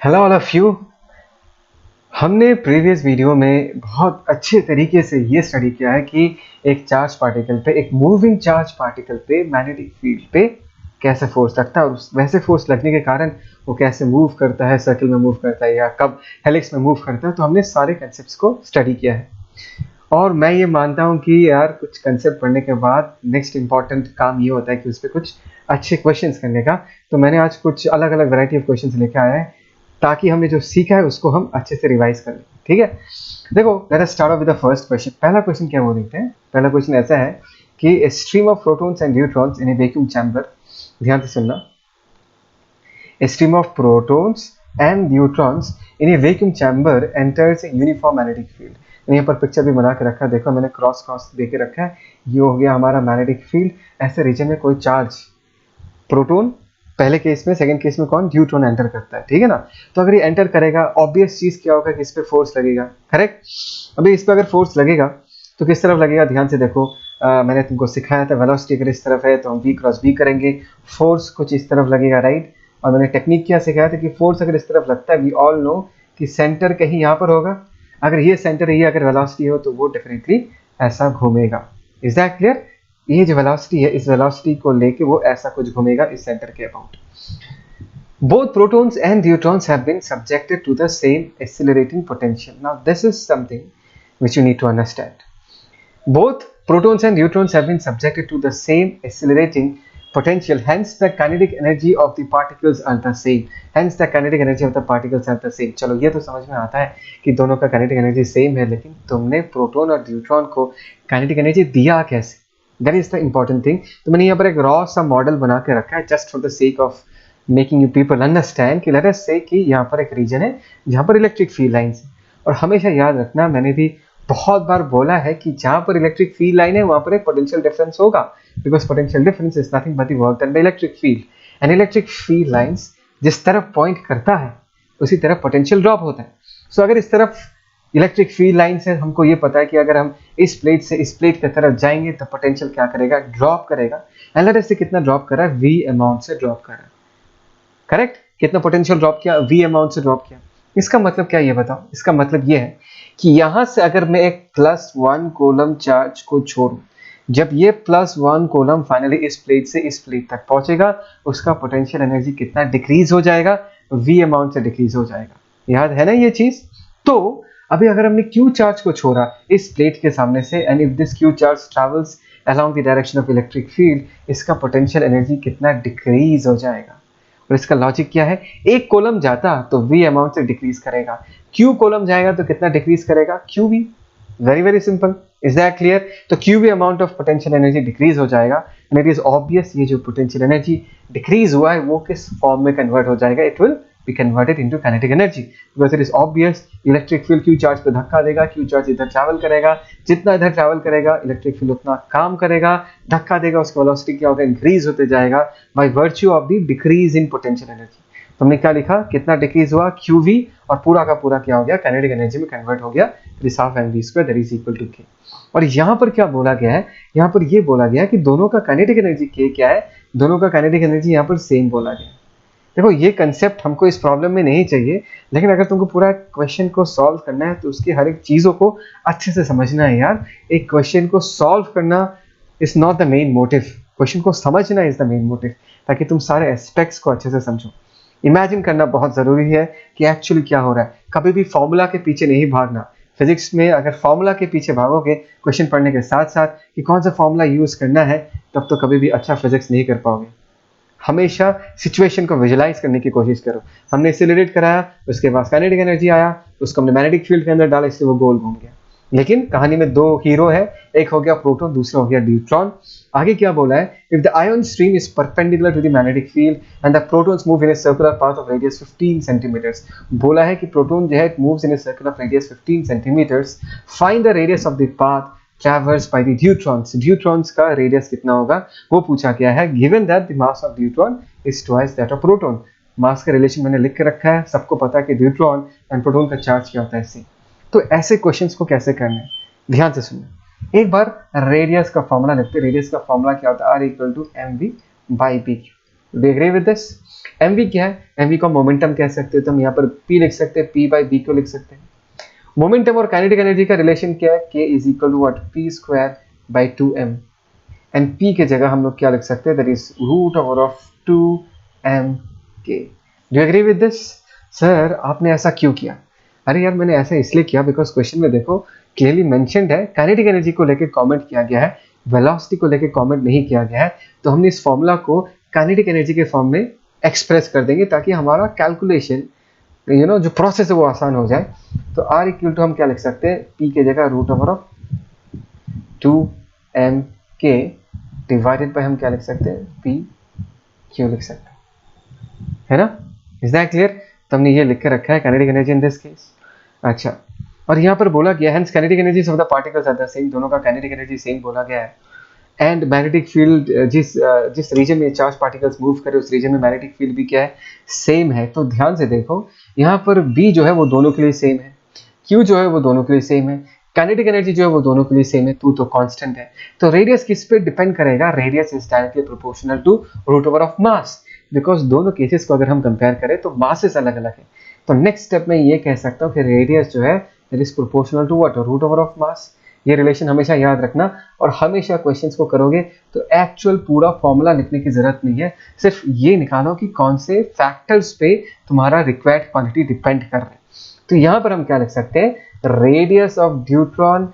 Hello all of you. हमने previous video में बहुत अच्छे तरीके से ये स्टडी किया है कि एक चार्ज पार्टिकल पे, एक मूविंग चार्ज पार्टिकल पे मैग्नेटिक फील्ड पे कैसे फोर्स लगता है और वैसे फोर्स लगने के कारण वो कैसे मूव करता है, सर्कल में मूव करता है या कब हेलिक्स में मूव करता है। तो हमने सारे कंसेप्ट्स को स्टडी किया है और मैं ये मानता हूँ कि यार कुछ कंसेप्ट पढ़ने के बाद नेक्स्ट इंपॉर्टेंट काम ये होता है कि उस पर कुछ अच्छे क्वेश्चंस करने का। तो मैंने आज कुछ अलग अलग वैरायटी ऑफ क्वेश्चंस लेके आया है ताकि हमने जो सीखा है उसको हम अच्छे से रिवाइज कर लें। ठीक है, देखो let us start of with the first question. पहला क्वेश्चन क्या वो देखते हैं। पहला क्वेश्चन ऐसा है कि a stream of protons and neutrons in A vacuum chamber, ध्यान से सुनना, a stream of protons and neutrons in A vacuum chamber enters a uniform magnetic field. यहाँ पर पिक्चर भी बना के रखा है, देखो मैंने क्रॉस क्रॉस दे के रखा है। ये हो गया हमारा मैग्नेटिक फील्ड। ऐसे रीजन में कोई चार्ज, प्रोटॉन पहले केस में, सेकंड केस में कौन, न्यूट्रॉन एंटर करता है। ठीक है ना। तो अगर ये एंटर करेगा, ऑब्वियस चीज क्या होगा कि इस पे फोर्स लगेगा। करेक्ट। अभी इस पे अगर फोर्स लगेगा तो किस तरफ लगेगा, ध्यान से देखो। मैंने तुमको सिखाया था वेलोसिटी अगर इस तरफ है तो हम v क्रॉस v करेंगे, फोर्स कुछ इस तरफ लगेगा, राइट। और मैंने टेक्निक क्या सिखाया था कि फोर्स अगर इस तरफ लगता है, वी ऑल नो कि सेंटर कहीं यहाँ पर होगा। अगर ये सेंटर है, ये अगर वेलोसिटी हो तो वो डेफिनेटली ऐसा घूमेगा। Is that clear. ये जो वेलोसिटी है, इस वेलोसिटी को लेके वो ऐसा कुछ घूमेगा इस सेंटर के about. Both protons and neutrons have been subjected to the same accelerating potential. Now this is something which you need to understand. Both protons and neutrons have been subjected to the same accelerating potential, hence the kinetic energy of the particles are the same. Hence the kinetic energy of the particles are the same. चलो ये तो समझ में आता है कि दोनों का kinetic energy same है, लेकिन तुमने प्रोटॉन और न्यूट्रॉन को kinetic energy दिया कैसे, that is the important thing. तो मैंने यहाँ पर एक रॉ सा मॉडल बना के रखा है just for the sake of making you people understand कि लेट अस से कि यहाँ पर एक रीजन है जहाँ पर इलेक्ट्रिक फील्ड लाइन्स है। और हमेशा याद रखना, मैंने भी बहुत बार बोला है कि जहाँ पर इलेक्ट्रिक फील्ड लाइन है वहाँ पर एक पोटेंशियल डिफरेंस होगा, because potential difference is nothing but the work done by electric field. And electric field lines जिस तरफ पॉइंट करता है उसी तरफ पोटेंशियल ड्रॉप होता है। सो अगर इस तरफ इलेक्ट्रिक फील्ड लाइन से हमको ये पता है कि अगर हम इस प्लेट से इस प्लेट की तरफ जाएंगे तो पोटेंशियल क्या करेगा, ड्रॉप करेगा। एंड लेट अस से कितना ड्रॉप कर रहा है, v अमाउंट से ड्रॉप कर रहा है। करेक्ट। कितना पोटेंशियल ड्रॉप किया, v अमाउंट से ड्रॉप किया। इसका मतलब क्या, ये बताओ। इसका मतलब ये है कि यहां से अगर मैं एक +1 कूलम चार्ज को छोड़ूं, जब ये +1 कूलम फाइनली इस प्लेट से इस प्लेट तक पहुंचेगा, उसका पोटेंशियल एनर्जी कितना डिक्रीज हो जाएगा, v अमाउंट से डिक्रीज हो जाएगा। याद है ना ये चीज। तो अभी अगर हमने q चार्ज को छोड़ा इस प्लेट के सामने से, and if this q charge travels along the direction of electric field, इसका पोटेंशियल एनर्जी कितना डिक्रीज हो जाएगा। और इसका लॉजिक क्या है, एक कॉलम जाता तो v अमाउंट से डिक्रीज करेगा, q कॉलम जाएगा तो कितना डिक्रीज करेगा, qv। Very very simple. Is that clear. तो qv amount of potential energy decrease हो जाएगा। एंड इट इज ऑब्वियस ये जो पोटेंशियल एनर्जी डिक्रीज हुआ है वो किस फॉर्म में कन्वर्ट हो जाएगा, it will be converted into kinetic energy because it is obvious electric field q charge पे धक्का देगा, q charge इधर ट्रैवल करेगा, जितना इधर ट्रैवल करेगा इलेक्ट्रिक फील्ड उतना काम करेगा, धक्का देगा, उसका वेलोसिटी क्या होगा, इंक्रीज होते जाएगा by virtue of the decrease in potential energy। तुमने क्या लिखा, कितना डिक्रीज हुआ, qv, और पूरा का पूरा क्या हो गया, काइनेटिक एनर्जी में कन्वर्ट हो गया, that is half mv² that is equal to k। और यहाँ पर क्या बोला गया है, यहाँ पर ये बोला गया है कि दोनों का काइनेटिक एनर्जी k क्या है, दोनों का काइनेटिक एनर्जी यहाँ पर सेम बोला गया है। देखो ये कंसेप्ट हमको इस प्रॉब्लम में नहीं चाहिए, लेकिन अगर तुमको पूरा क्वेश्चन को सॉल्व करना है तो उसकी हर एक चीज़ों को अच्छे से समझना है यार। एक क्वेश्चन को सॉल्व करना is not the main motive, question को समझना इज द मेन मोटिव, ताकि तुम सारे एस्पेक्ट्स को अच्छे से समझो। इमेजिन करना बहुत ज़रूरी है कि एक्चुअली क्या हो रहा है। कभी भी फॉर्मूला के पीछे नहीं भागना। फिजिक्स में अगर फॉर्मूला के पीछे भागोगे क्वेश्चन पढ़ने के साथ साथ कि कौन सा फॉर्मूला यूज़ करना है, तब तो कभी भी अच्छा फिजिक्स नहीं कर पाओगे। हमेशा सिचुएशन को विजुलाइज करने की कोशिश करो। हमने एक्सेलरेट कराया, उसके बाद काइनेटिक एनर्जी आया, उसको हमने मैग्नेटिक फील्ड के अंदर डाला, इसलिए वो गोल घूम गया। लेकिन कहानी में दो हीरो है, एक हो गया प्रोटॉन, दूसरा हो गया न्यूट्रॉन। आगे क्या बोला है, if the ion stream is perpendicular to the magnetic field and the protons move in a circular path of radius 15 centimetres. बोला है कि प्रोटॉन जो है it moves in a circular of radius 15 centimetres. Find the radius of the path traversed by the neutrons। Neutrons का radius कितना होगा वो पूछा गया है। Given that the mass of neutron is twice that of proton. मास का relation मैंने लिख के रखा है, सबको पता है कि न्यूट्रॉन एंड प्रोटॉन का चार्ज क्या होता है सी। तो ऐसे क्वेश्चंस को कैसे करना है, ध्यान से सुनना। एक बार रेडियस का फॉर्मूला लिखते हैं। रेडियस का फॉर्मूला क्या होता है, r = mv/bq। Do agree with this? mv क्या है? mv को मोमेंटम कह सकते हो, तो हम यहाँ पर p लिख सकते हैं, p बाई बी को लिख सकते हैं। मोमेंटम और काइनेटिक एनर्जी का रिलेशन क्या है? k is equal to what? p square by 2m, and p के जगह हम लोग क्या लिख सकते हैं? That is root over of 2mk। Do agree with this? Sir आपने ऐसा क्यों किया? अरे यार मैंने ऐसा इसलिए किया बिकॉज क्वेश्चन में देखो क्लियरली मेंशन्ड है, काइनेटिक एनर्जी को लेकर कमेंट किया गया है, वेलोसिटी को लेकर कमेंट नहीं किया गया है, तो हमने इस फॉर्मूला को काइनेटिक एनर्जी के फॉर्म में एक्सप्रेस कर देंगे ताकि हमारा कैलकुलेशन जो प्रोसेस है वो आसान हो जाए। तो r इक्वल टू हम क्या लिख सकते हैं? p के जगह root over of 2mk divided by हम क्या लिख सकते हैं? p q लिख सकते हैं, है ना? Is that clear? तो हमने ये लिख के रखा है kinetic energy in this case. अच्छा, और यहाँ पर बोला गया है hence kinetic energy of the particles are the same, दोनों का काइनेटिक एनर्जी सेम बोला गया है। एंड मैग्नेटिक फील्ड जिस रीजन में चार्ज पार्टिकल्स मूव करे उस रीजन में मैग्नेटिक फील्ड भी क्या है? सेम है। तो ध्यान से देखो यहाँ पर B जो है वो दोनों के लिए सेम है, Q जो है वो दोनों के लिए सेम है, काइनेटिक एनर्जी जो है वो दोनों के लिए सेम है, तो कांस्टेंट है। तो रेडियस किस पे डिपेंड करेगा? Radius is directly proportional to root over of mass, because दोनों केसेस को अगर हम कंपेयर करें तो मासेस अलग अलग है। तो नेक्स्ट स्टेप में ये कह सकता हूँ कि रेडियस जो है that is proportional to what? Root over of mass. ये रिलेशन हमेशा याद रखना, और हमेशा क्वेश्चंस को करोगे तो एक्चुअल पूरा फॉर्मूला लिखने की जरूरत नहीं है, सिर्फ ये निकालो कि कौन से फैक्टर्स पे तुम्हारा रिक्वायर्ड क्वांटिटी डिपेंड कर रहा है। तो यहाँ पर हम क्या लिख सकते हैं? Radius of deuteron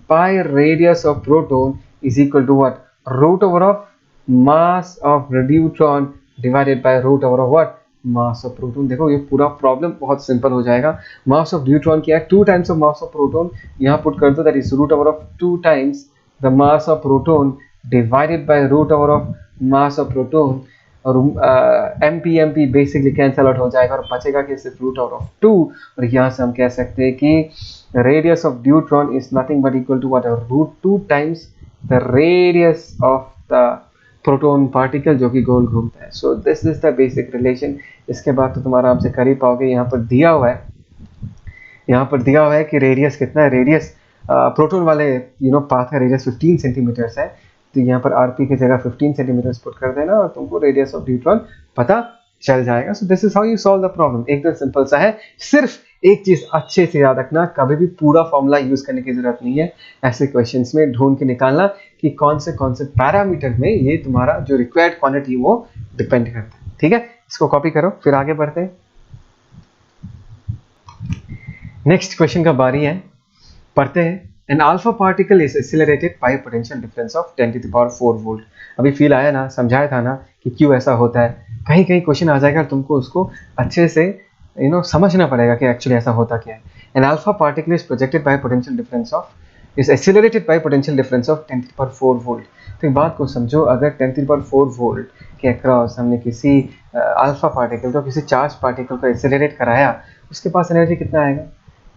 by radius of proton is equal to what? Root over of mass of deuteron divided by root over of what? Mass of proton. देखो ये पूरा प्रॉब्लम बहुत सिंपल हो जाएगा। मास ऑफ न्यूट्रॉन क्या है? 2 times of mass of proton, यहाँ put कर दो, that is root over of 2 times the mass of proton divided by root over of mass of proton, और एमपी बेसिकली कैंसल आउट हो जाएगा और बचेगा कि सिर्फ रूट ओवर ऑफ 2। और यहाँ से हम कह सकते हैं कि radius of neutron is nothing but equal to what? Root 2 times the radius of the proton particle जो कि गोल घूमता है। So this is the basic relation. इसके बाद तो तुम आराम से कर ही पाओगे। यहाँ पर दिया हुआ है कि रेडियस कितना है? रेडियस प्रोटॉन वाले पाथ का रेडियस 15 सेंटीमीटर्स है, तो यहाँ पर आरपी की जगह 15 सेंटीमीटर्स पुट कर देना और तुमको रेडियस ऑफ न्यूट्रॉन पता चल जाएगा। सो this is how you solve the problem. एकदम सिंपल सा है। सिर्फ एक चीज अच्छे से याद रखना, कभी भी पूरा फॉर्मूला यूज करने की जरूरत नहीं है। ऐसे क्वेश्चंस में ढूंढ के निकालना कि कौन से पैरामीटर में ये तुम्हारा जो रिक्वायर्ड क्वांटिटी वो डिपेंड करता है। ठीक है, इसको कॉपी करो, फिर आगे बढ़ते हैं। नेक्स्ट क्वेश्चन का बारी है, पढ़ते हैं। An alpha particle is accelerated by potential difference of 10 to the power 4 volt. अभी फील आया ना, समझाया था ना कि क्यों ऐसा होता है। कहीं कहीं क्वेश्चन आ जाएगा, तुमको उसको अच्छे से समझना पड़ेगा कि एक्चुअली ऐसा होता क्या है। An alpha particle is projected by potential difference of is accelerated by potential difference of 10 to the power 4 volt. तो एक बात को समझो, अगर 10 to the power 4 वोल्ट के अक्रॉस हमने किसी अल्फा पार्टिकल को, किसी चार्ज पार्टिकल को एक्सेलरेट कराया, उसके पास एनर्जी कितना आएगा?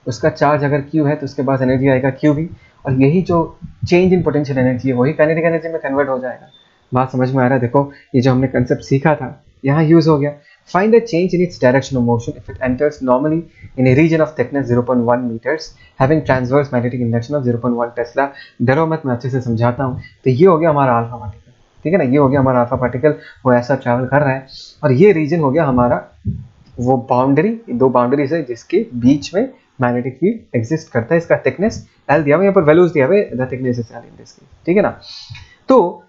उसका चार्ज अगर Q है तो उसके पास एनर्जी आएगा QV, और यही जो चेंज इन पोटेंशियल एनर्जी है वही काइनेटिक एनर्जी में कन्वर्ट हो जाएगा। बात समझ में आ रहा है? देखो ये जो हमने कंसेप्ट सीखा था यहाँ यूज हो गया। Find the change in its direction of motion if it enters normally in a region of thickness 0.1 metres having transverse magnetic induction of 0.1 tesla. डरो मत, मैं अच्छे से समझाता हूँ। तो ये हो गया हमारा अल्फा पार्टिकल, ठीक है ना? ये हो गया हमारा अल्फा पार्टिकल, वो ऐसा ट्रैवल कर रहा है, और ये रीजन हो गया हमारा वो बाउंड्री, 2 बाउंड्रीज है जिसके बीच में मैग्नेटिक फील्ड एग्जिस्ट करता है। इसका थिकनेस L दिया हुआ, यहाँ पर वैल्यूज दिया हुआ है, the thickness is L in this case, ठीक है ना? तो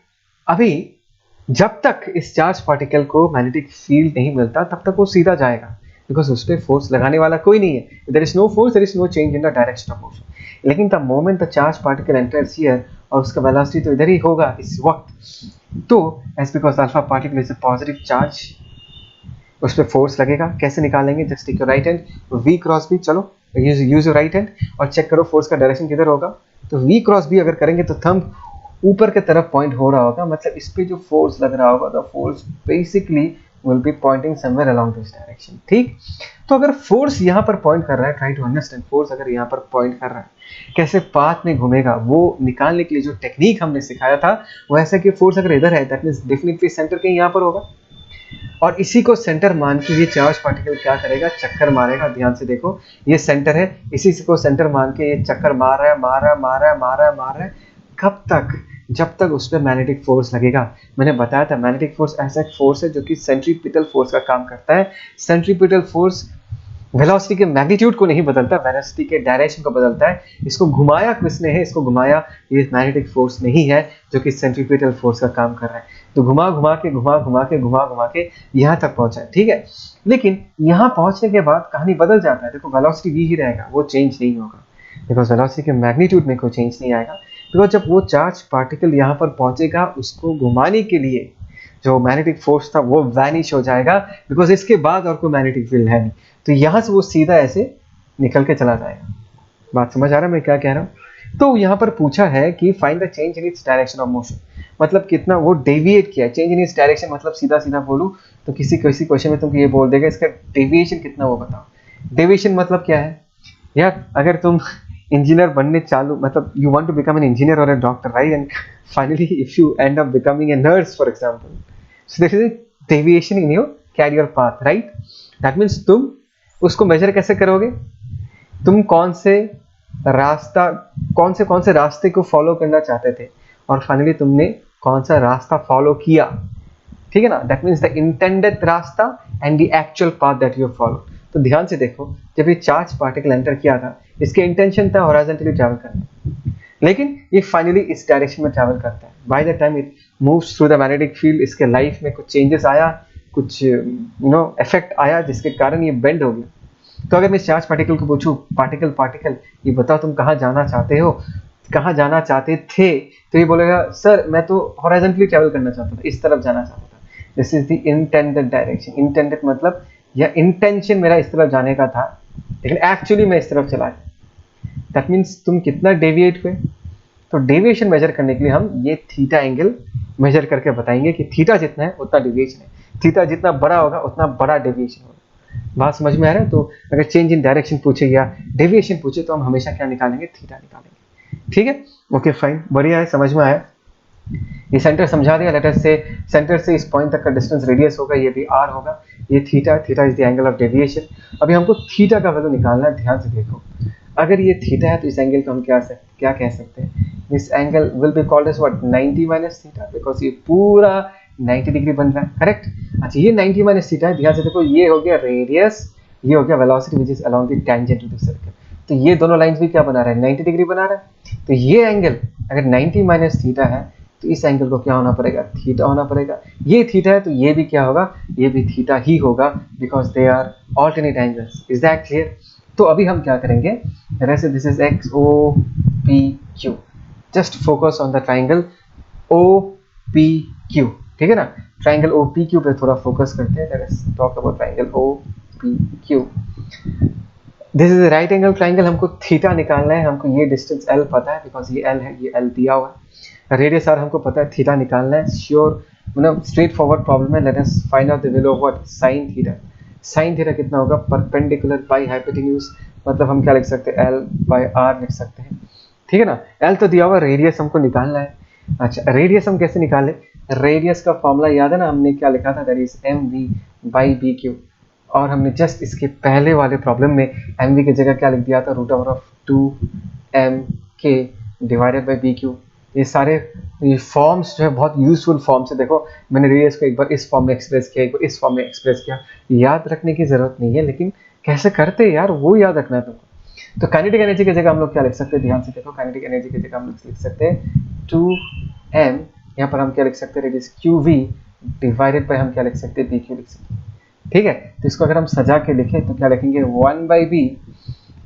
अभी जब तक इस चार्ज पार्टिकल को मैग्नेटिक फील्ड नहीं मिलता तब तक वो सीधा जाएगा, बिकॉज उस पर फोर्स लगाने वाला कोई नहीं है। There is no force, there is no change in the direction of motion. लेकिन the moment the charge particle enters here, और उसका वेलोसिटी तो इधर ही होगा इस वक्त, तो as because alpha particle is a positive charge, उस पर फोर्स लगेगा। कैसे निकालेंगे? Just take your right hand, V cross B, चलो यूज योर राइट हैंड और चेक करो फोर्स का डायरेक्शन किधर होगा। तो V क्रॉस B अगर करेंगे तो थंब ऊपर की तरफ पॉइंट हो रहा होगा, मतलब इस पे जो फोर्स लग रहा होगा, the force basically will be pointing somewhere along this direction. ठीक, तो अगर फोर्स यहाँ पर पॉइंट कर रहा है, ट्राई टू अंडरस्टैंड, फोर्स अगर यहाँ पर पॉइंट कर रहा है, कैसे पाथ में घूमेगा, वो निकालने के लिए जो टेक्निक हमने सिखाया था वो ऐसा कि फोर्स अगर इधर है दैट मींस डेफिनेटली सेंटर कहीं यहाँ पर होगा, और इसी को सेंटर मान के ये चार्ज पार्टिकल क्या करेगा? चक्कर मारेगा। ध्यान से देखो, ये सेंटर है, इसी को सेंटर मान के ये चक्कर मार रहा है। कब तक? जब तक उस पर मैग्नेटिक फोर्स लगेगा। मैंने बताया था मैग्नेटिक फोर्स ऐसा एक फोर्स है जो कि सेंट्रीपिटल फोर्स का काम करता है। सेंट्रीपिटल फोर्स वेलोसिटी के मैग्नीट्यूड को नहीं बदलता, वेलोसिटी के डायरेक्शन को बदलता है। इसको घुमाया किसने है? इसको घुमाया ये मैग्नेटिक फोर्स नहीं है जो कि सेंट्रीपिटल फोर्स का काम कर रहा है। तो घुमा घुमा के यहाँ तक पहुंचा है, ठीक है। लेकिन यहाँ पहुंचने के बाद कहानी बदल जाता है। देखो वेलोसिटी भी ही रहेगा, वो चेंज नहीं होगा, बिकॉज वेलोसिटी के मैग्नीट्यूड में कोई चेंज नहीं आएगा। बिकॉज जब वो चार्ज पार्टिकल यहाँ पर पहुंचेगा, उसको घुमाने के लिए जो मैग्नेटिक फोर्स था वो वैनिश हो जाएगा, बिकॉज इसके बाद और कोई मैग्नेटिक फील्ड है नहीं। तो यहाँ से वो सीधा ऐसे निकल के चला जाएगा। बात समझ आ रहा है मैं क्या कह रहा हूँ? तो यहाँ पर पूछा है कि find the change in its direction of motion, मतलब कितना वो डेविएट किया है। चेंज इन इट्स डायरेक्शन मतलब सीधा सीधा बोलूँ तो किसी क्वेश्चन में तुमको ये बोल देगा इसका डेविएशन कितना, वो बताओ। डेविएशन मतलब क्या है यार? अगर तुम इंजीनियर बनने चालू, मतलब you want to become an engineer और a doctor, right? And finally if you end up becoming a nurse for example, so this is a deviation in your career path, right? That means तुम उसको major कैसे करोगे? तुम कौन से रास्ते को फॉलो करना चाहते थे और फाइनली तुमने कौन सा रास्ता फॉलो किया, ठीक है ना? दैट मीन्स द इंटेंडेड रास्ता and the actual path that you follow. तो ध्यान से देखो, जब ये चार्ज पार्टिकल एंटर किया था, इसके इंटेंशन था हॉरिजॉन्टली ट्रैवल करना, लेकिन ये फाइनली इस डायरेक्शन में ट्रैवल करता है। By the time it moves through the magnetic field, इसके लाइफ में कुछ चेंजेस आया, कुछ इफेक्ट आया जिसके कारण ये बेंड हो गया। तो अगर मैं चार्ज पार्टिकल को पूछूं, पार्टिकल ये बताओ तुम कहाँ जाना चाहते हो, कहाँ जाना चाहते थे, तो ये बोलेगा सर मैं तो हॉरिजॉन्टली ट्रैवल करना चाहता था, इस तरफ जाना चाहता था। This is the intended direction. Intended मतलब या इंटेंशन मेरा इस तरफ जाने का था, लेकिन एक्चुअली मैं इस तरफ चला गया। दैट मीन्स तुम कितना डेविएट हुए। तो डेविएशन मेजर करने के लिए हम ये थीटा एंगल मेजर करके बताएंगे कि थीटा जितना है उतना डेविएशन है, थीटा जितना बड़ा होगा उतना बड़ा डेविएशन होगा। बात समझ में आ रहा है? तो अगर चेंज इन डायरेक्शन पूछे या डेविएशन पूछे तो हम हमेशा क्या निकालेंगे? थीटा निकालेंगे, ठीक है? ओके फाइन, बढ़िया है, समझ में आया। ये सेंटर समझा दिया। लेटर से सेंटर से इस पॉइंट तक का डिस्टेंस रेडियस होगा, ये भी आर होगा, ये theta is the angle of deviation. अभी हमको थीटा का वैल्यू निकालना है। ध्यान से देखो, अगर ये थीटा है तो इस एंगल को हम क्या कह सकते हैं? This angle will be called as what? 90 minus theta, because ये पूरा 90 डिग्री बन रहा है, करेक्ट? अच्छा, ये 90 माइनस थीटा है। ध्यान से देखो, ये हो गया रेडियस, ये हो गया velocity which is along the tangent to the circle. तो ये दोनों लाइंस भी क्या बना रहा है? 90 डिग्री बना रहा है। तो ये एंगल अगर 90 माइनस थीटा है तो इस एंगल को क्या होना पड़ेगा? थीटा होना पड़ेगा। ये थीटा है तो ये भी क्या होगा? ये भी थीटा ही होगा, because they are alternate angles. Is that clear? तो अभी हम क्या करेंगे? जैसे this is x O P Q, just focus on the triangle O P Q, ठीक है ना? ट्राइंगल ओ पी क्यू पे थोड़ा फोकस करते हैं। Let's talk about triangle O P Q. This is right angle triangle. हमको theta निकालना है। हमको ये डिस्टेंस एल पता है, बिकॉज ये एल है, ये एल दिया हुआ है। रेडियस आर हमको पता है, थीटा निकालना है। श्योर, मतलब स्ट्रेट फॉरवर्ड प्रॉब्लम है। Let us find out the value of what? Sine theta. Sine theta कितना होगा? परपेंडिकुलर बाय हाइपोटेन्यूज, मतलब हम क्या लिख सकते हैं? एल बाय आर लिख सकते हैं, ठीक है ना? एल तो दिया हुआ, रेडियस हमको निकालना है। अच्छा, रेडियस हम कैसे निकाले? रेडियस का फॉर्मूला याद है ना? हमने क्या लिखा था? That is M V by B Q. और हमने जस्ट इसके पहले वाले प्रॉब्लम में एम वी की जगह क्या लिख दिया था? Root over of 2m k divided by B Q. ये सारे ये फॉर्म्स जो है बहुत यूजफुल फॉर्म्स है। देखो, मैंने रेडियस को एक बार इस फॉर्म में एक्सप्रेस किया, एक बार इस फॉर्म में एक्सप्रेस किया। याद रखने की जरूरत नहीं है, लेकिन कैसे करते हैं यार, वो याद रखना है तुमको। तो काइनेटिक एनर्जी की जगह हम लोग क्या लिख सकते हैं? ध्यान से देखो, काइनेटिक एनर्जी की जगह हम लोग लिख सकते हैं 2m, यहाँ पर हम क्या लिख सकते हैं? रेडियस qv डिवाइडेड बाय हम क्या लिख सकते हैं? bq लिख सकते हैं, ठीक है? तो इसको अगर हम सजा के लिखें तो क्या लिखेंगे? 1/b,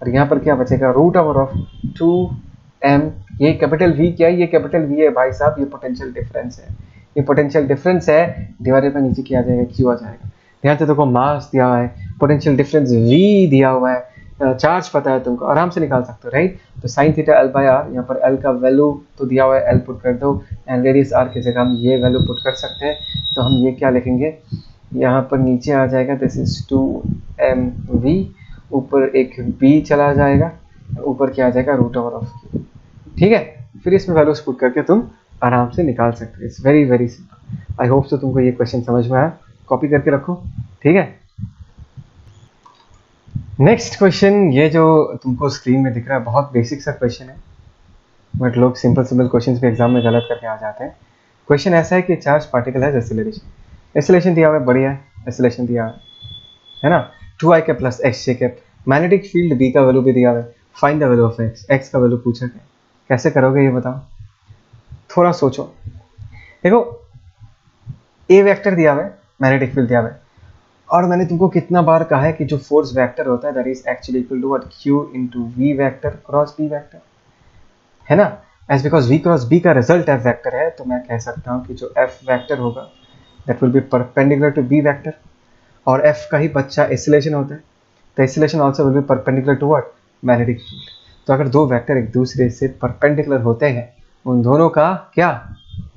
और यहाँ पर क्या बचेगा? Root over of 2m। ये कैपिटल V क्या है? ये कैपिटल V है भाई साहब, ये पोटेंशियल डिफरेंस है। ये पोटेंशियल डिफरेंस है, डिवाइडेड बाय नीचे क्या आ जाएगा? Q आ जाएगा। ध्यान से देखो, मास दिया हुआ है, पोटेंशियल डिफरेंस V दिया हुआ है, चार्ज पता है तुमको, आराम से निकाल सकते हो, राइट? तो sine theta L by R, यहाँ पर एल का वैल्यू तो दिया हुआ है, एल पुट कर दो, एंड रेडियस आर की जगह हम ये वैल्यू पुट कर सकते हैं। तो हम ये क्या लिखेंगे? यहाँ पर नीचे आ जाएगा दिस इज 2mv, ऊपर एक b चला जाएगा, ऊपर क्या आ जाएगा? रूट ओवर ऑफ q, ठीक है? फिर इसमें वैल्यूज पुट करके तुम आराम से निकाल सकते हो। It's very very simple. I hope सो तुमको ये क्वेश्चन समझ में आया। कॉपी करके रखो, ठीक है? नेक्स्ट क्वेश्चन, ये जो तुमको स्क्रीन में दिख रहा है बहुत बेसिक सा क्वेश्चन है। बट लोग सिंपल सिंपल क्वेश्चंस भी एग्जाम में गलत करके आ जाते हैं। क्वेश्चन ऐसा है कि चार्ज पार्टिकल है एक्सेलरेशन, एक्सेलरेशन दिया हुआ है, बढ़िया है, एक्सेलरेशन दिया हुआ है ना, 2i cap plus x J cap, magnetic field B का वैल्यू भी दिया हुआ है, find the value of x, x का वैल्यू पूछा गया, कैसे करोगे ये बताओ, थोड़ा सोचो। देखो ए वेक्टर दिया हुआ है, मैग्नेटिक फील्ड दिया हुआ है, और मैंने तुमको कितना बार कहा है कि जो फोर्स वेक्टर होता है that is actually equal to what, q into v vector cross b vector, है ना। As because v cross b का रिजल्ट f वेक्टर है, तो मैं कह सकता हूँ कि जो f वेक्टर होगा that will be perpendicular to b vector, और f का ही बच्चा एक्सीलरेशन होता है, तो acceleration also will be perpendicular to what, magnetic field. तो अगर दो वेक्टर एक दूसरे से परपेंडिकुलर होते हैं, उन दोनों का क्या,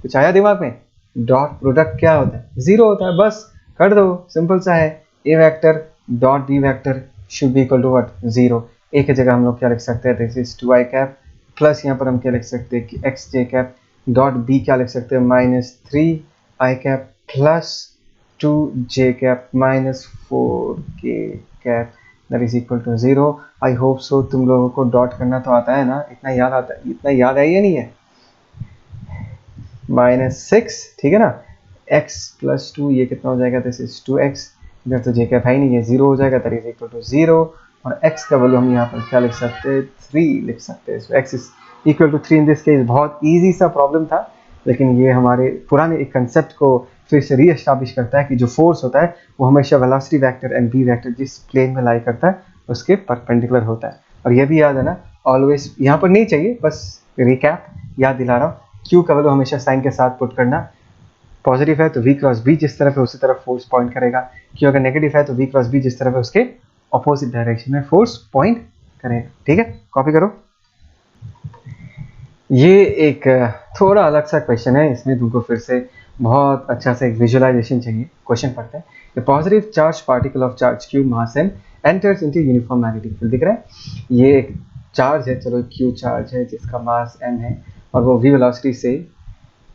कुछ आया दिमाग में, डॉट प्रोडक्ट क्या होता है, जीरो होता है, बस कर दो, सिंपल सा है। A vector dot B vector should be equal to what, zero. A की जगह हम लोग क्या लिख सकते हैं, this is 2i cap plus यहाँ पर हम क्या लिख सकते हैं कि X J cap, dot B क्या लिख सकते हैं, minus 3i cap plus 2j cap minus 4k cap that is equal to zero. I hope so तुम लोगों को डॉट करना तो आता है ना, इतना याद आता है, इतना याद है या नहीं है, -6, ठीक है ना, x प्लस 2 ये कितना हो जाएगा, दिस इज 2x, इधर तो जे कैप है ही नहीं है, जीरो हो जाएगा, that is equal to zero, और x का वैल्यू हम यहाँ पर क्या लिख सकते हैं, 3 लिख सकते हैं, so x is equal to 3 in this case. बहुत इजी सा प्रॉब्लम था, लेकिन ये हमारे पुराने एक कंसेप्ट को फिर से रीएस्टैब्लिश करता है कि जो फोर्स होता है वो हमेशा velocity vector and B vector जिस प्लेन में लाई करता है उसके परपेंडिकुलर होता है। और ये भी याद है ना, ऑलवेज यहाँ पर नहीं चाहिए, बस रिकैप याद दिला रहा हूँ, क्यू का वैल्यू हमेशा साइन के साथ पुट करना, पॉजिटिव है तो v क्रॉस b जिस तरफ है उसी तरफ फोर्स पॉइंट करेगा, क्यों अगर नेगेटिव है तो v क्रॉस b जिस तरफ है उसके ऑपोजिट डायरेक्शन में फोर्स पॉइंट करेगा, ठीक है, कॉपी करो। ये एक थोड़ा अलग सा क्वेश्चन है, इसमें तुमको फिर से बहुत अच्छा सा एक विजुअलाइजेशन चाहिए। क्वेश्चन पढ़ते हैं, the positive charge particle of charge q mass m enters into uniform magnetic field, दिख रहा है, ये एक चार्ज है, चलो q चार्ज है जिसका मास m है और वो v वेलोसिटी से,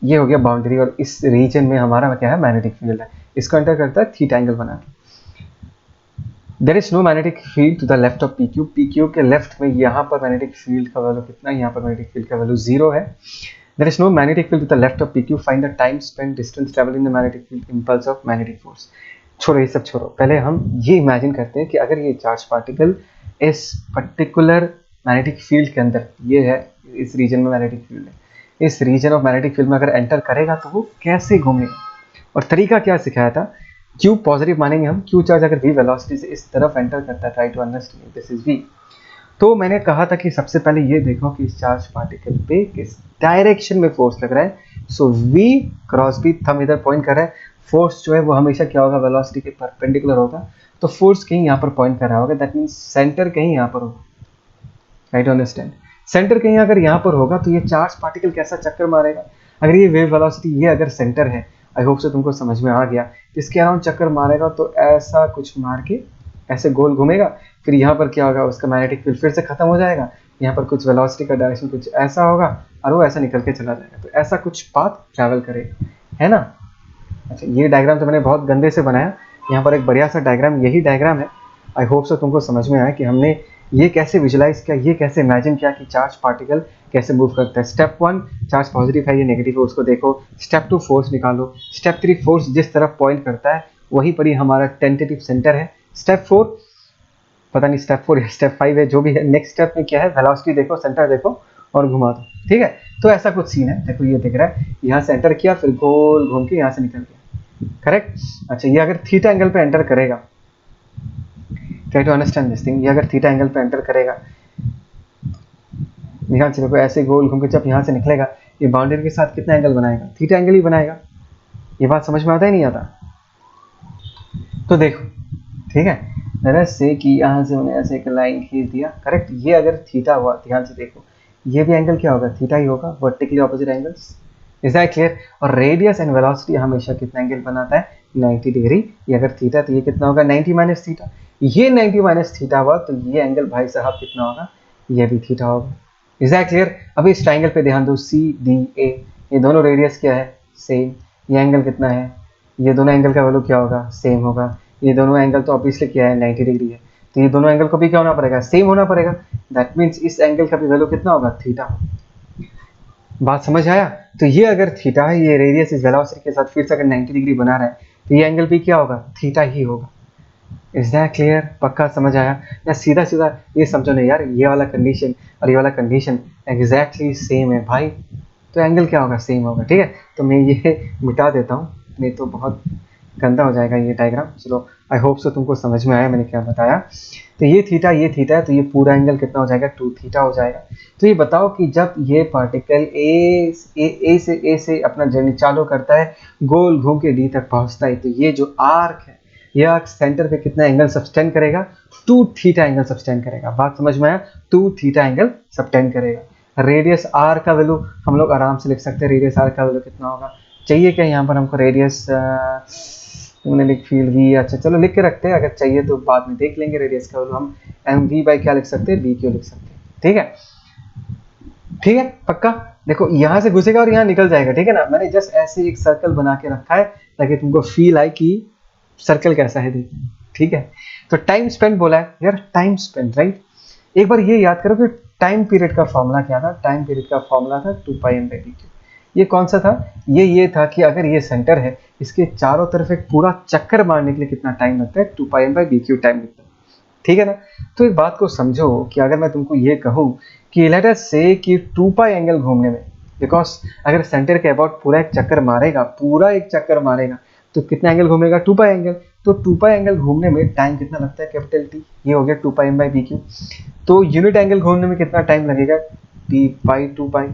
ये हो गया बाउंड्री, और इस रीजन में हमारा क्या है, मैग्नेटिक फील्ड है, इसको एंटर करता है थीटा एंगल बना के। There is no magnetic field to the left of PQ, PQ के लेफ्ट में यहाँ पर मैग्नेटिक फील्ड का वैल्यू कितना है, यहाँ पर मैग्नेटिक फील्ड का वैल्यू जीरो है। There is no magnetic field to the left of PQ, find the time spent, distance travel in the magnetic field, impulse of magnetic force. छोड़ो ये सब छोड़ो, पहले हम ये इमेजिन करते हैं कि अगर ये चार्ज पार्टिकल इस पर्टिकुलर मैग्नेटिक फील्ड के अंदर, ये है इस रीजन में मैग्नेटिक फील्ड है, इस रीजन ऑफ मैग्नेटिक फील्ड में अगर एंटर करेगा तो वो कैसे घूमेगा, और तरीका क्या सिखाया था, Q पॉजिटिव मानेंगे हम, Q चार्ज अगर v वेलोसिटी से इस तरफ एंटर करता है, try to understand this is v, तो मैंने कहा था कि सबसे पहले ये देखो कि इस चार्ज पार्टिकल पे किस डायरेक्शन में फोर्स लग रहा है, सो v क्रॉस b, थंब इधर पॉइंट कर रहा है, फोर्स जो है वो हमेशा क्या होगा, वेलोसिटी के परपेंडिकुलर होगा, तो फोर्स कहीं यहाँ पर पॉइंट कर रहा होगा, दैट मीन्स सेंटर कहीं यहाँ पर होगा, राइट टू अंडरस्टैंड, सेंटर कहीं अगर यहाँ पर होगा तो ये चार्ज पार्टिकल कैसा चक्कर मारेगा, अगर ये वेव वेलोसिटी ये अगर सेंटर है, आई होप से तुमको समझ में आ गया, इसके अराउंड चक्कर मारेगा तो ऐसा कुछ मार के ऐसे गोल घूमेगा, फिर यहाँ पर क्या होगा, उसका मैग्नेटिक फील्ड फिर से खत्म हो जाएगा, यहाँ पर कुछ वेलोसिटी का डायरेक्शन कुछ ऐसा होगा और वो ऐसा निकल के चला जाएगा, तो ऐसा कुछ पाथ ट्रैवल करेगा, है ना। अच्छा ये डायग्राम तो मैंने बहुत गंदे से बनाया, यहाँ पर एक बढ़िया सा डायग्राम, यही डायग्राम है, आई होप सो तुमको समझ में आया कि हमने ये कैसे विजुलाइज किया, ये कैसे इमेजिन किया कि चार्ज पार्टिकल कैसे मूव करता है। स्टेप 1 चार्ज पॉजिटिव है, ये नेगेटिव है, उसको देखो। स्टेप 2 फोर्स निकालो। स्टेप 3 फोर्स जिस तरफ पॉइंट करता है वहीं पर ही हमारा टेंटेटिव सेंटर है। स्टेप 4 पता नहीं स्टेप 4 या स्टेप 5 है, जो भी है, नेक्स्ट स्टेप में क्या है, वेलोसिटी देखो, सेंटर देखो और घुमा दो, ठीक है। तो ऐसा कुछ सीन है, देखो ये दिख रहा है, यहाँ से एंटर किया फिर गोल घूम के यहाँ से निकल गया, करेक्ट। अच्छा ये अगर थीटा एंगल पे एंटर करेगा, try to understand this thing, ये अगर थीटा एंगल पे एंटर करेगा, ध्यान से देखो, ऐसे गोल घूम के जब यहाँ से निकलेगा, ये बाउंड्री के साथ कितना एंगल बनाएगा, थीटा एंगल ही बनाएगा। ये बात समझ में आता ही नहीं आता, तो देखो ठीक है, जरा से कि यहाँ से हमने ऐसे एक लाइन खींच दिया, करेक्ट। ये अगर थीटा हुआ, ध्यान से देखो, ये भी एंगल क्या होगा, थीटा ही होगा, vertically opposite angles, is that clear. और रेडियस एंड वेलोसिटी हमेशा कितना एंगल बनाता है, 90 डिग्री। ये अगर थीटा तो ये कितना होगा, 90 माइनस थीटा। ये 90 माइनस थीटा हुआ तो ये एंगल भाई साहब कितना होगा, ये भी थीटा होगा, इज दैट क्लियर। अभी इस ट्राइंगल पे ध्यान दो, CDA, ये दोनों रेडियस क्या है, सेम। ये एंगल कितना है, ये दोनों एंगल का वैल्यू क्या होगा, सेम होगा। ये दोनों एंगल तो ऑब्वियसली क्या है, 90 डिग्री है, तो ये दोनों एंगल को भी क्या होना पड़ेगा, सेम होना पड़ेगा। दैट मीन्स इस एंगल का भी वैल्यू कितना होगा, थीटा। बात समझ आया? तो ये अगर थीटा है, ये रेडियस इस वेलोसिटी के साथ फिर से अगर 90 डिग्री बना रहा है तो ये एंगल भी क्या होगा? थीटा ही होगा। Is that clear? पक्का समझ आया? या सीधा सीधा ये समझो नहीं यार, ये वाला कंडीशन और ये वाला कंडीशन एग्जैक्टली सेम है भाई, तो एंगल क्या होगा? सेम होगा। ठीक है, तो मैं ये मिटा देता हूँ, नहीं तो बहुत गंदा हो जाएगा ये डायग्राम। चलो, आई होप सो तुमको समझ में आया मैंने क्या बताया। तो ये थीटा है, तो ये पूरा एंगल कितना हो जाएगा? 2 थीटा हो जाएगा। तो ये बताओ कि जब ये पार्टिकल ए से अपना जर्नी चालू करता है, गोल घूम के डी तक पहुंचता है, तो ये जो आर्क है, ये आर्क सेंटर पे कितना एंगल सबटेंड करेगा? 2 थीटा एंगल सबटेंड करेगा। बात समझ में आया? 2 थीटा एंगल सबटेंड करेगा। रेडियस आर का वैल्यू हम लोग आराम से लिख सकते हैं। रेडियस आर का वैल्यू कितना होगा? चाहिए क्या यहाँ पर हमको? रेडियस मैग्नेटिक फील्ड वी, अच्छा चलो लिख के रखते हैं, अगर चाहिए तो बाद में देख लेंगे। रेडियस का वैल्यू हम एम वी बाई क्या लिख सकते हैं? बी क्यू लिख सकते हैं। ठीक है, ठीक है, पक्का। देखो यहाँ से घुसेगा और यहाँ निकल जाएगा। ठीक है ना, मैंने जस्ट ऐसे एक सर्कल बना के रखा है ताकि तुमको फील आए कि सर्कल कैसा है। देखिए, ठीक है। तो टाइम स्पेंड बोला है यार, टाइम स्पेंड, राइट। एक बार ये याद करो कि टाइम पीरियड का फॉर्मूला क्या था? टाइम पीरियड का फॉर्मूला था 2 pi M by D Q. ये कौन सा था? ये था कि अगर ये सेंटर है, इसके चारों तरफ एक पूरा चक्कर मारने के लिए कितना टाइम लगता है? 2 pi M by D Q time लगता है। ठीक है ना। तो एक बात को समझो कि अगर मैं तुमको ये कहूँ कि लेट अस से कि 2 पाई एंगल घूमने में, बिकॉज अगर सेंटर के अबाउट पूरा एक चक्कर मारेगा, तो कितना एंगल घूमेगा? 2 पाई एंगल। तो 2 पाई एंगल घूमने में टाइम कितना लगता है? Capital T. ये हो गया 2 pi M by B Q. तो यूनिट एंगल घूमने में कितना टाइम लगेगा? टी पाई 2 पाई।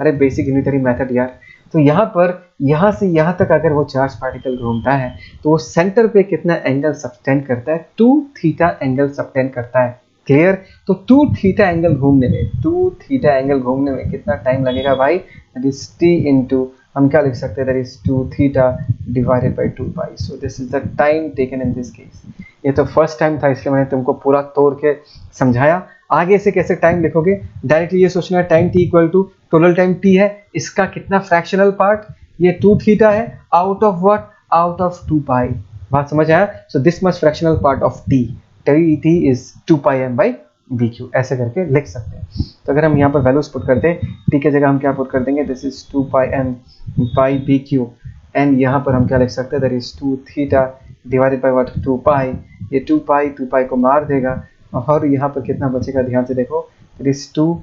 अरे बेसिक यूनिटरी मेथड यार। तो यहाँ पर यहाँ से यहाँ तक अगर वो चार्ज पार्टिकल घूमता है तो वो सेंटर पे कितना एंगल सबटेंड करता है? 2 थीटा एंगल सबटेंड करता है। क्लियर? तो 2 थीटा एंगल घूमने में कितना टाइम लगेगा भाई? दैट इज टी इनटू, हम क्या लिख सकते हैं? That is 2 theta divided by 2 pi. So this is the time taken in this case. ये तो फर्स्ट टाइम था इसलिए मैंने तुमको पूरा तोड़ के समझाया। आगे से कैसे टाइम लिखोगे? डायरेक्टली ये सोचना है time T equal to total time T है, इसका कितना फ्रैक्शनल पार्ट? ये 2 थीटा है, out of what? Out of 2 pi. बात समझ आया? So this much fractional part of T, T is 2 pi M by B Q, ऐसे करके लिख सकते हैं। तो अगर हम यहाँ पर वैल्यूज पुट करते हैं, टी की जगह हम क्या पुट कर देंगे? This is 2 pi M by B Q, and यहाँ पर हम क्या लिख सकते हैं? That is 2 theta divided by what? 2 pi. ये 2 पाई को मार देगा और यहाँ पर कितना बचेगा? ध्यान से देखो, that is 2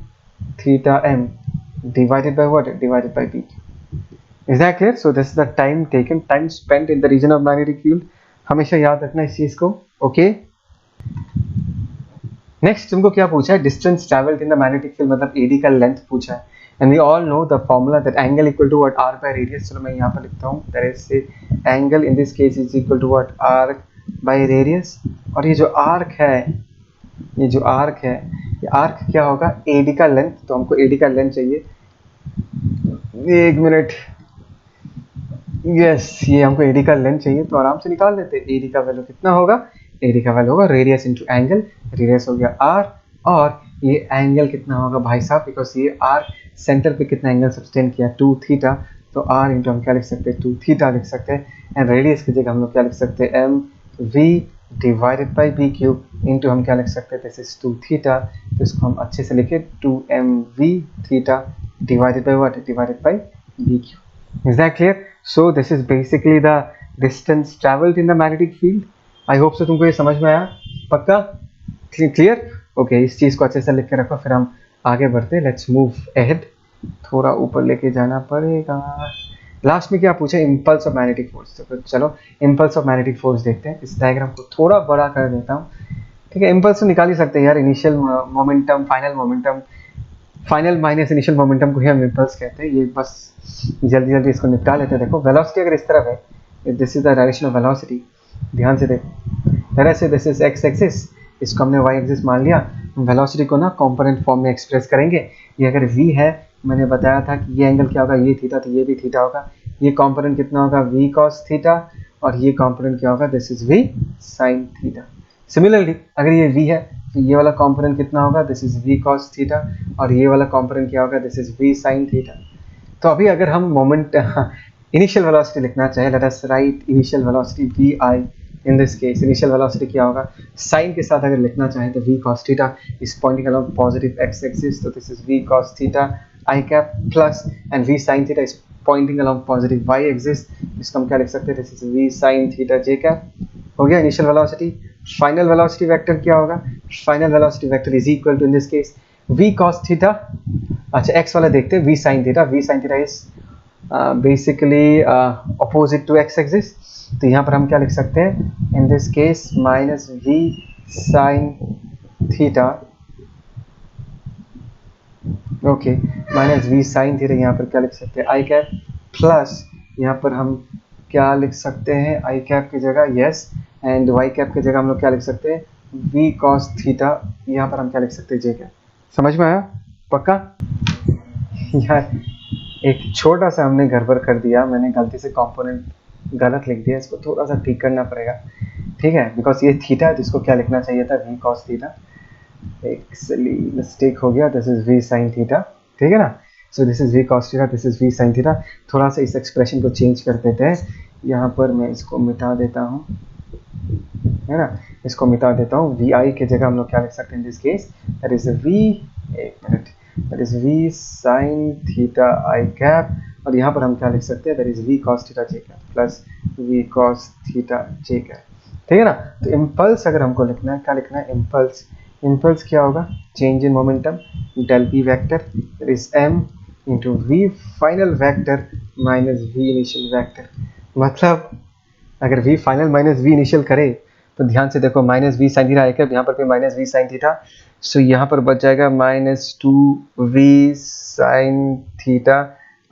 theta M divided by what? Divided by b. Is that clear? So this is the time taken, time spent in the region of magnetic field. हमेशा याद रखना इस चीज को। ओके, नेक्स्ट तुमको क्या पूछा है? Distance travelled in the magnetic field, मतलब एडी का लेंथ पूछा है। And we all know the formula that angle equal to what? R by radius. चलो मैं यहाँ पर लिखता हूँ, दैट इज से angle in this case is equal to what? R by radius. और ये जो आर्क है, ये आर्क क्या होगा? एडी का लेंथ। तो हमको एडी का लेंथ चाहिए, एक मिनट, यस, ये हमको एडी का लेंथ चाहिए, तो आराम से निकाल लेते हैं। एडी का वैल्यू कितना होगा? एडी का वैल्यू होगा रेडियस इंटू एंगल। रेडियस हो गया आर, और ये एंगल कितना होगा भाई साहब? बिकॉज ये आर सेंटर पे कितना एंगल सब्सटेंड किया? 2 थीटा। तो आर इंटू हम क्या लिख सकते हैं? 2 थीटा लिख सकते हैं। एंड रेडियस की जगह हम लोग क्या लिख सकते हैं? M V divided by B Q into हम क्या लिख सकते हैं? This is 2 theta. तो इसको हम अच्छे से लिखे 2 M V theta divided by what? Divided by bq. Is that clear? So this is basically the distance traveled in the magnetic field. I hope so तुमको ये समझ में आया। पक्का? क्लियर? ओके, इस चीज को अच्छे से लिख के रखो, फिर हम आगे बढ़ते हैं। Let's move ahead. थोड़ा ऊपर लेके जाना पड़ेगा। लास्ट में क्या पूछा? Impulse of magnetic force. तो चलो इम्पल्स ऑफ मैग्नेटिक फोर्स देखते हैं। इस डायग्राम को थोड़ा बड़ा कर देता हूँ। ठीक है, इम्पल्स तो निकाल ही सकते हैं यार। Initial momentum, final minus initial momentum को ही हम इम्पल्स कहते हैं। ये बस जल्दी जल्दी इसको निपटा लेते हैं। देखो वेलोसिटी अगर इस तरफ है, this is the direction of velocity. ध्यान से देखो, वैसे दिस इज एक्स एक्सिस, इसको हमने वाई एक्सिस मान लिया। वेलोसिटी को ना कंपोनेंट फॉर्म में एक्सप्रेस करेंगे। ये अगर v है, मैंने बताया था कि ये एंगल क्या होगा? ये थीटा, तो ये भी थीटा होगा। ये कंपोनेंट कितना होगा? v cos थीटा, और ये कंपोनेंट क्या होगा? This is v sin theta. Similarly अगर ये v है तो ये वाला कंपोनेंट कितना होगा? This is v cos theta, और ये वाला कंपोनेंट क्या होगा? This is v sin theta. तो अभी अगर हम मोमेंट इनिशियल वेलोसिटी लिखना चाहे, let us right initial velocity vi। In this case initial velocity क्या होगा? साइन के साथ अगर लिखना चाहे तो v cos theta is pointing along positive x axis, तो this is v cos theta I cap plus and V sine theta is pointing along positive Y axis, इसको हम क्या लिख सकते हैं, this is V sine theta J cap. हो गया initial velocity. Final velocity vector क्या होगा, final velocity vector is equal to in this case v cos theta, अच्छा x वाला देखते हैं, v sin theta is basically opposite to x axis, तो यहाँ पर हम क्या लिख सकते हैं, in this case minus v sin theta, okay minus v sin theta, यहाँ पर क्या लिख सकते हैं आई कैप प्लस, यहाँ पर हम क्या लिख सकते हैं आई कैप की जगह यस, एंड वाई कैप की जगह हम लोग क्या लिख सकते हैं v cos थीटा, यहाँ पर हम क्या लिख सकते हैं जे कैप। समझ में आया पक्का? यार एक छोटा सा हमने गड़बड़ कर दिया, मैंने गलती से कंपोनेंट गलत लिख दिया, इसको थोड़ा सा ठीक करना पड़ेगा, ठीक है, बिकॉज ये थीटा है तो इसको क्या लिखना चाहिए था v cos थीटा, एक सिली मिस्टेक हो गया, this is v sin theta, ठीक है ना, सो this is v cos theta, this is v sin theta. थोड़ा सा इस एक्सप्रेशन को चेंज कर देते हैं, यहाँ पर मैं इसको मिटा देता हूँ, है ना, इसको मिटा देता हूँ, vi की जगह हम लोग क्या लिख सकते हैं in this case, that is v, एक minute, that is v sin theta I cap, और यहाँ पर हम क्या लिख सकते हैं, that is v cos theta J cap plus v cos theta J cap, ठीक है ना। तो इम्पल्स अगर हमको लिखना है, क्या लिखना है इम्पल्स, इम्पल्स क्या होगा, change in momentum del p vector, that is m into v final vector minus v initial vector, मतलब अगर v final minus v initial करे तो ध्यान से देखो, minus v sine theta I cap, यहाँ पर भी minus v sine theta, so यहाँ पर बच जाएगा minus 2v sine theta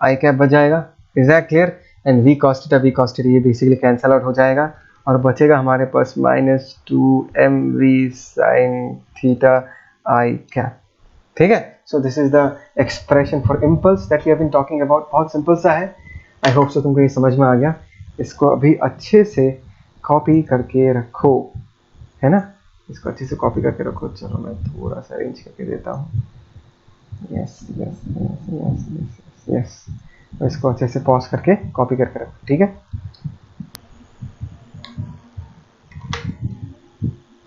I cap बच जाएगा, is that clear, and v cos theta ये बेसिकली कैंसल आउट हो जाएगा और बचेगा हमारे पास minus 2mv sine theta I cap, ठीक है। So this is the expression for impulse that we have been talking about, बहुत सिंपल सा है, आई होप सो तुमको ये समझ में आ गया। इसको अभी अच्छे से कॉपी करके रखो, है ना, इसको अच्छे से कॉपी करके रखो, चलो मैं थोड़ा सा अरेंज करके देता हूँ, yes yes yes yes yes yes, तो इसको अच्छे से पॉज करके कॉपी करके रखो, ठीक है।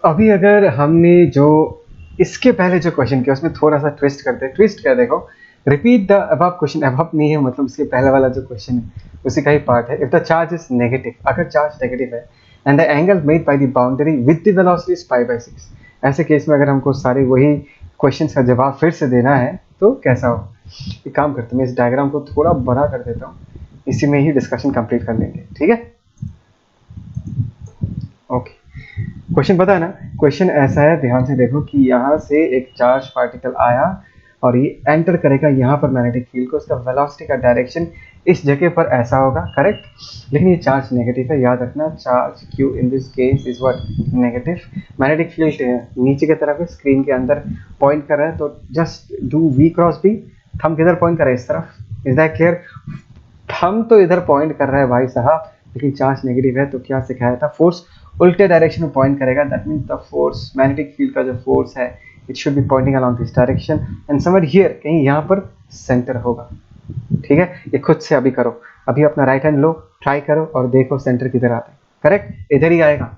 अभी अगर हमने जो इसके पहले जो क्वेश्चन किया उसमें थोड़ा सा ट्विस्ट करते हैं, ट्विस्ट क्या देखो, repeat the above question, above नहीं है मतलब उसके पहले वाला जो क्वेश्चन है उसी का ही पार्ट है। If the charge is negative, अगर चार्ज नेगेटिव है and the angle made by the boundary with the velocity is π/6, ऐसे केस में अगर हमको सारे वही क्वेश्चन का जवाब फिर से देना है तो कैसा हो, एक काम करते हैं, मैं इस डायग्राम को थोड़ा बड़ा कर देता हूँ, इसी में ही डिस्कशन कंप्लीट कर लेंगे, ठीक है। ओके, क्वेश्चन पता है ना, क्वेश्चन ऐसा है, ध्यान से देखो कि यहाँ से एक चार्ज पार्टिकल आया और ये एंटर करेगा यहाँ पर मैग्नेटिक फील्ड को, उसका वेलोसिटी का डायरेक्शन इस जगह पर ऐसा होगा, करेक्ट, लेकिन ये चार्ज नेगेटिव है, याद रखना, charge Q in this case is what, negative, magnetic field नीचे की तरफ स्क्रीन के अंदर पॉइंट कर रहा है, तो just do V cross B, thumb किधर पॉइंट कर रहा है, इस तरफ, इज दैट क्लियर, थंब तो इधर पॉइंट कर रहा है भाई साहब, लेकिन चार्ज नेगेटिव है तो क्या सिखाया था, फोर्स उल्टे डायरेक्शन में पॉइंट करेगा, that means the force, magnetic field का जो फोर्स है it should be pointing along this direction and somewhere here, कहीं यहाँ पर सेंटर होगा, ठीक है। ये खुद से अभी करो, अभी अपना राइट हैंड लो, ट्राई करो और देखो सेंटर किधर आता है, करेक्ट, इधर ही आएगा,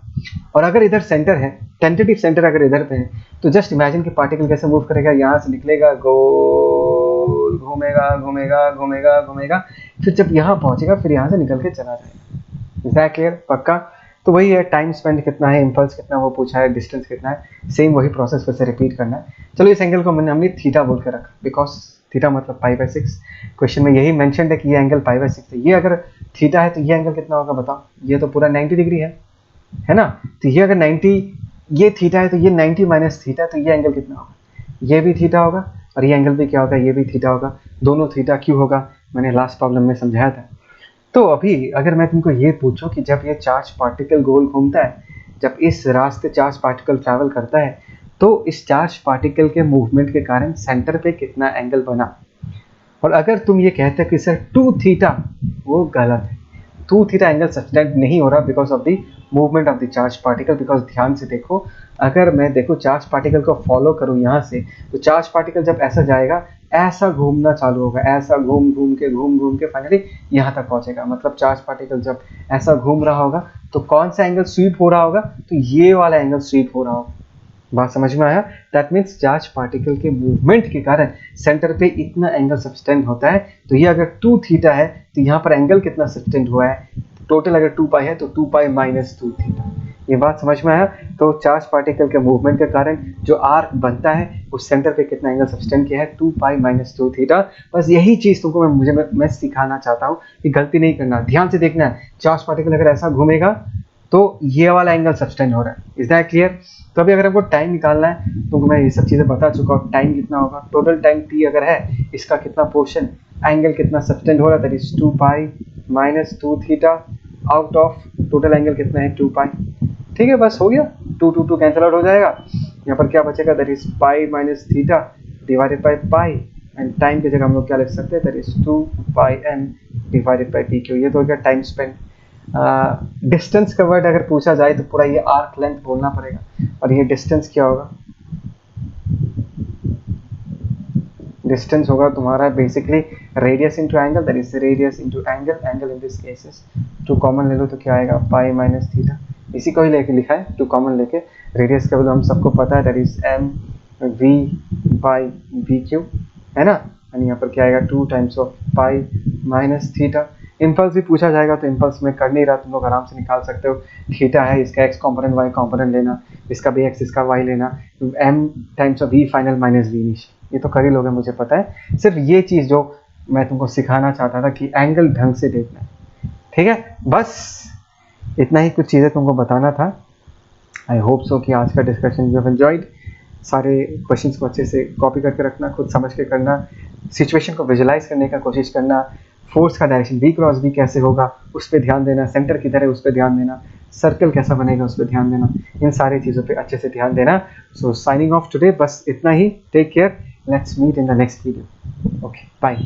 और अगर इधर सेंटर है, टेंटेटिव सेंटर अगर इधर पे है, तो जस्ट इमेजिन कि पार्टिकल कैसे मूव करेगा, यहाँ से निकलेगा, गोल घूमेगा घूमेगा घूमेगा घूमेगा, फिर जब यहाँ पहुंचेगा फिर यहाँ से निकल के चला जाएगा, इज दैट क्लियर, पक्का। तो वही है, टाइम स्पेंड कितना है, इम्पल्स कितना वो पूछा है, डिस्टेंस कितना है, सेम वही प्रोसेस फिर से रिपीट करना है। चलो इस एंगल को हमने थीटा बोल के रखा, बिकॉज थीटा मतलब π/6, क्वेश्चन में यही मेंशन है कि ये एंगल π/6 है, ये अगर थीटा है तो ये एंगल कितना होगा बताओ, ये तो पूरा 90 डिग्री है ना, तो ये अगर 90, ये थीटा है तो ये 90 माइनस थीटा, तो ये एंगल कितना होगा, ये भी थीटा होगा और ये एंगल भी क्या होगा, ये भी थीटा होगा, दोनों थीटा क्यों होगा, मैंने लास्ट प्रॉब्लम में समझाया था। तो अभी अगर मैं तुमको ये पूछूं कि जब ये चार्ज पार्टिकल गोल घूमता है, जब इस रास्ते चार्ज पार्टिकल ट्रैवल करता है, तो इस चार्ज पार्टिकल के मूवमेंट के कारण सेंटर पे कितना एंगल बना, और अगर तुम ये कहते हो कि सर 2 थीटा, वो गलत है, 2 थीटा एंगल सस्टेंड नहीं हो रहा because of the movement of the charge particle, because ध्यान से देखो, अगर मैं देखो चार्ज पार्टिकल को फॉलो करूं यहाँ से, तो चार्ज पार्टिकल जब ऐसा जाएगा, ऐसा घूमना चालू होगा, ऐसा घूम घूम के फाइनली यहाँ तक पहुंचेगा, मतलब चार्ज पार्टिकल जब ऐसा घूम रहा होगा तो कौन सा एंगल स्वीप हो रहा होगा, तो ये वाला एंगल स्वीप हो रहा होगा, बात समझ में आया? दैट मीन्स चार्ज पार्टिकल के मूवमेंट के कारण सेंटर पे इतना एंगल सब्सटेंड होता है। तो ये अगर 2 थीटा है तो यहाँ पर एंगल कितना सब्सटेंड हुआ है, टोटल अगर 2 पाई है तो 2 पाई माइनस 2 थीटा। ये बात समझ में आया? तो चार्ज पार्टिकल के मूवमेंट के कारण जो आर्क बनता है उस सेंटर पे कितना एंगल सब्सटेंड किया है, 2 पाई माइनस 2 थीटा। बस यही चीज तुमको मैं सिखाना चाहता हूँ कि गलती नहीं करना, ध्यान से देखना है। चार्ज पार्टिकल अगर ऐसा घूमेगा तो ये वाला एंगल सब्सटेंड हो रहा है। Is that clear? तो अभी अगर हमको टाइम निकालना है तो मैं ये सब चीजें बता चुका हूँ। टाइम कितना होगा, टोटल टाइम t अगर है, इसका कितना पोर्शन, एंगल कितना सब्सटेंड हो रहा है, that is 2 pi minus 2 theta out of total angle कितना है 2 पाई। ठीक है, बस हो गया। 2 कैंसिल आउट हो जाएगा। यहाँ पर क्या बचेगा, that is pi minus theta divided by pi, and time की जगह हम लोग क्या लिख सकते हैं, that is 2 pi n divided by pq। ये तो हो गया टाइम स्पेंड। डिस्टेंस का वर्ड अगर पूछा जाए तो पूरा ये आर्क लेंथ बोलना पड़ेगा। और ये डिस्टेंस क्या होगा, डिस्टेंस होगा तुम्हारा basically radius into angle, that is radius into angle. Angle in this cases 2 common ले लो तो क्या आएगा, पाई माइनस थीटा। इसी को ही लेके लिखा है, 2 कॉमन लेके। रेडियस का हम सबको पता है, that is m v by vq, है ना। एंड यहाँ पर क्या आएगा, 2 times of pi minus theta. Impulse भी पूछा जाएगा तो इम्पल्स में कर नहीं रहा, तुम लोग आराम से निकाल सकते हो। थीटा है, इसका x कॉम्पोनेंट y कॉम्पोनेंट लेना, इसका भी x इसका y लेना, m times of v final minus v initial. ये तो कर ही लोगे, मुझे पता है। सिर्फ ये चीज़ जो मैं तुमको सिखाना चाहता था कि एंगल ढंग से देखना है। ठीक है, बस इतना ही कुछ चीज़ें तुमको बताना था। आई होप सो कि आज का डिस्कशन यू हैव एंजॉयड। सारे क्वेश्चंस को अच्छे से कॉपी करके रखना, खुद समझ के करना, सिचुएशन को विजुलाइज करने का कोशिश करना। फोर्स का डायरेक्शन v क्रॉस v कैसे होगा उस पर ध्यान देना, सेंटर किधर है उस पर ध्यान देना, सर्कल कैसा बनेगा उस पर ध्यान देना, इन सारी चीज़ों पे अच्छे से ध्यान देना। सो साइनिंग ऑफ टुडे, बस इतना ही। Take care, let's meet in the next video. Okay, bye.